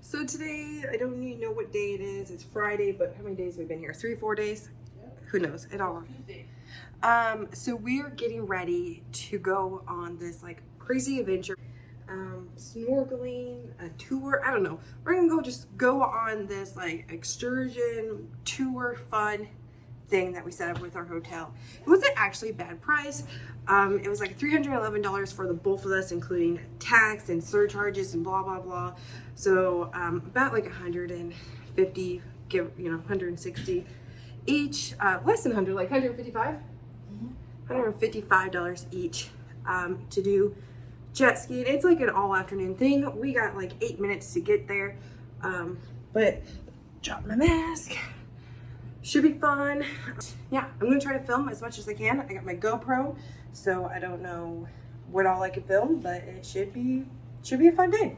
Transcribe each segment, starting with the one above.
So today, I don't even know what day it is. It's Friday, but how many days have we been here? 3 or 4 days? Who knows? It all. So we're getting ready to go on this like crazy adventure, snorkeling, a tour. I don't know. We're gonna go on this like excursion tour fun thing that we set up with our hotel. It wasn't actually a bad price. It was like $311 for the both of us, including tax and surcharges and blah blah blah. So about like 150, 160 each, less than 100, like 155. $155 each to do jet skiing. It's like an all afternoon thing. We got like 8 minutes to get there, but drop my mask. Should be fun. Yeah, I'm gonna try to film as much as I can. I got my GoPro, so I don't know what all I can film, but it should be a fun day.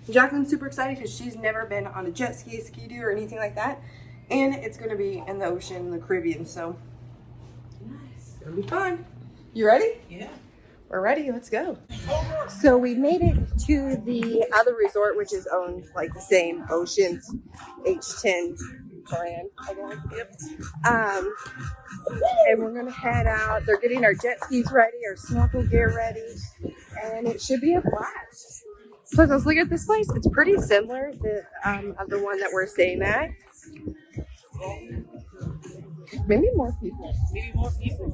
Jacqueline's super excited because she's never been on a jet ski, Seadoo, or anything like that, and it's gonna be in the ocean, in the Caribbean, so nice. It's gonna be fun. You ready? Yeah. We're ready. Let's go. So we made it to the other resort, which is owned like the same Oceans H10 brand, I guess. Yep. And we're gonna head out. They're getting our jet skis ready, our snorkel gear ready, and it should be a blast. Plus, I was looking at this place. It's pretty similar to of the one that we're staying at. Maybe more people. Maybe more people.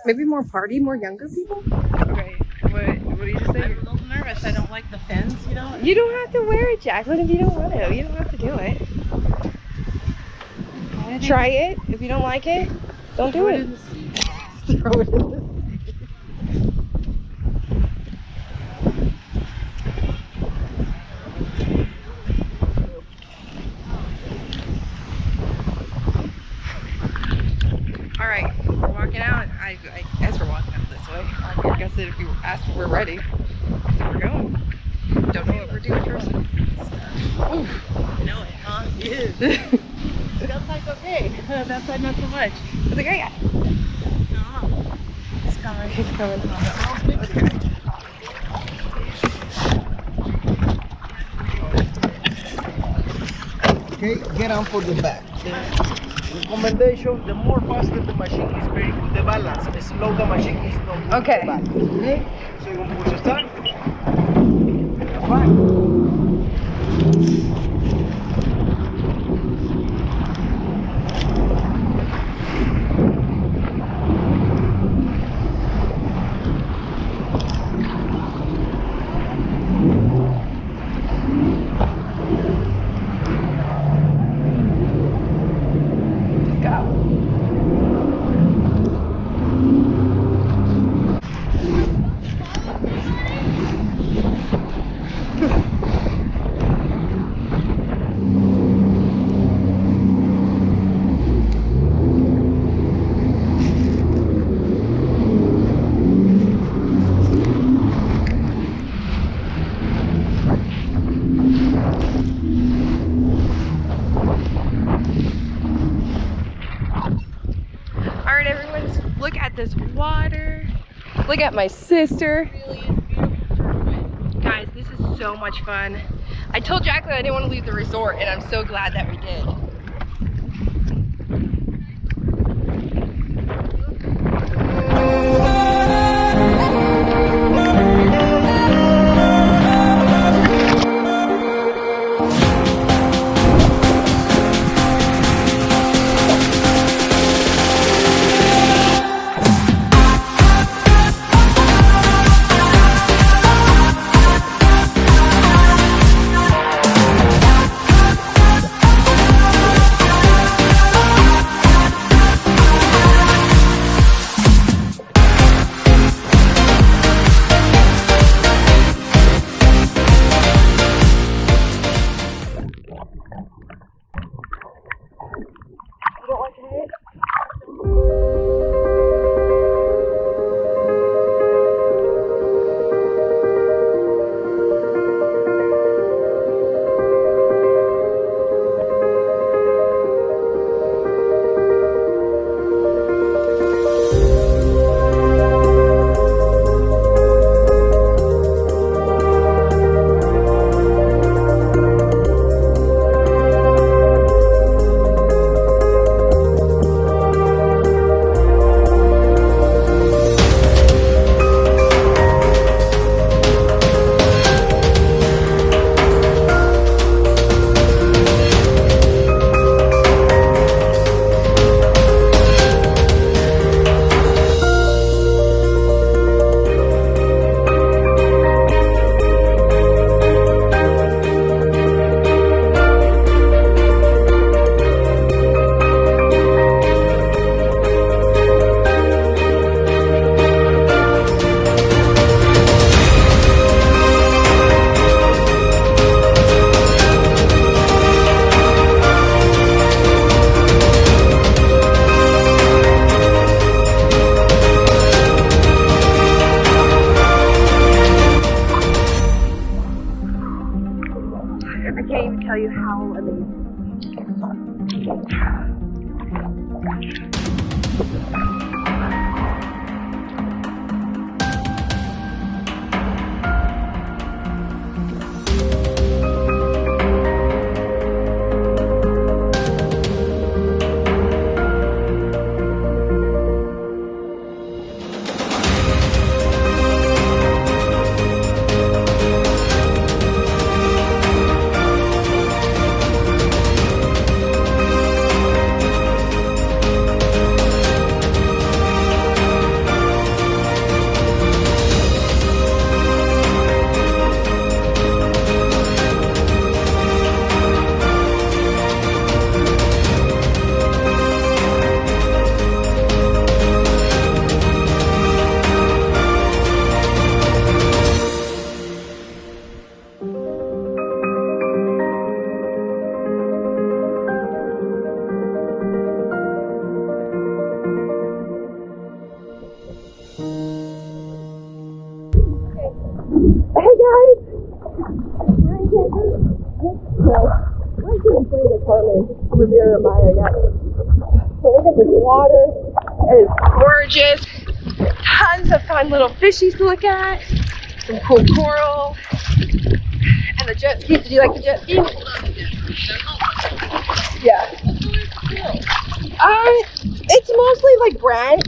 Maybe more party, more younger people. Okay. What do you just say? I'm a little nervous. I don't like the fins, you know? You don't have to wear it, Jacqueline, if you don't want to. You don't have to do it. Try it. If you don't like it, don't do it. Throw it in the sea. All right, we're walking out. I guess we're walking out this way. I guess if you asked if we're ready, so we're going. Don't know what we're doing first. Ooh. I know it, huh? Yeah. That side's okay. That side not so much. What's the guy got? No. He's coming. He's coming. Okay, get on for the back. Recommendation, the more faster the machine is very good, the balance. The slow the machine is not good. Okay. The balance. Okay? So you're going to push start. Fine. Look at this water. Look at my sister. Guys, this is so much fun. I told Jacqueline I didn't want to leave the resort, and I'm so glad that we did. tell you how amazing. Riviera Maya, yeah. So look at this water. It is gorgeous. Tons of fun little fishies to look at. Some cool coral. And the jet skis. Did you like the jet ski? Yeah. It's mostly like brown.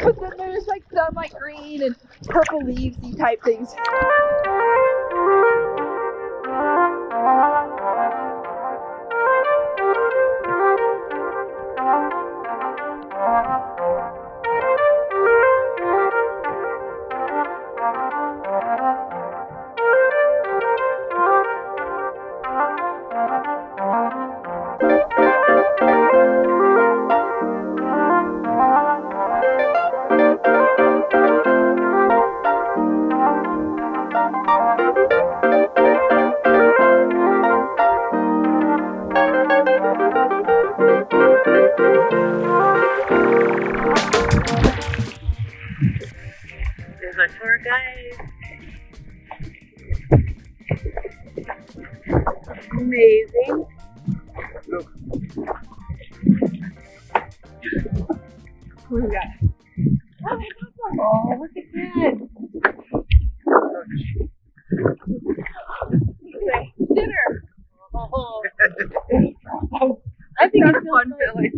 But then there's like some like green and purple leavesy type things. There's our tour guide. Amazing. What do we got? Oh, look at that. Dinner. Oh. I think it's fun, Billy.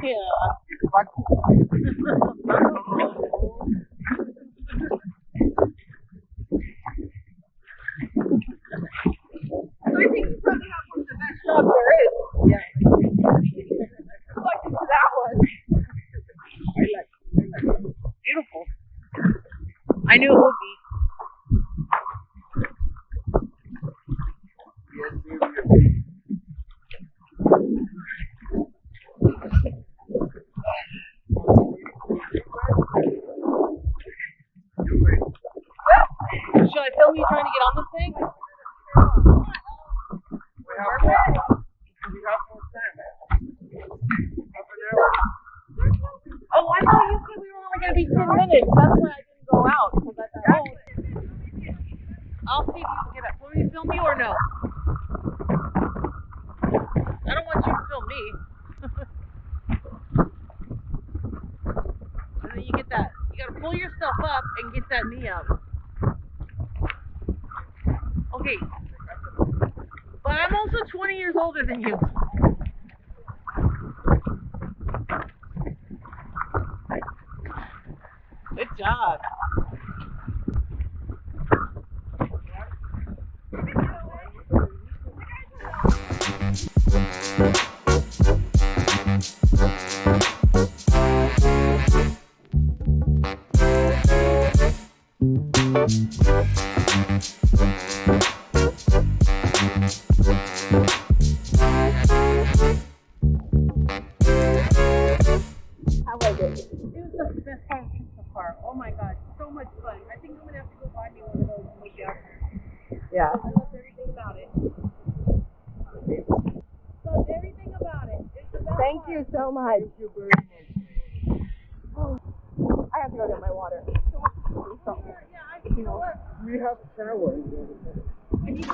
Yeah. So I think you probably have one of the best jobs there is. Yeah. Lucky for that one. I like it. Beautiful. I knew it would be. Should I film you trying to get on this thing? Oh, I thought you said we were only going to be 10 minutes. That's why I didn't go out. Because I thought, I'll see if you can get up. Will you film me or no? I don't want you to film me. And then you get that. You got to pull yourself up and get that knee up. Okay. But I'm also 20 years older than you. Good job. How was it? It was the best part so far. Oh my god, so much fun. I think I'm gonna have to go buy me one of those and make it out there. Yeah. I loved everything about it. Loved everything about it. It's the best Thank part. you so much. Oh, I have to go get my water. Yeah, I think you know what? We have showers. I need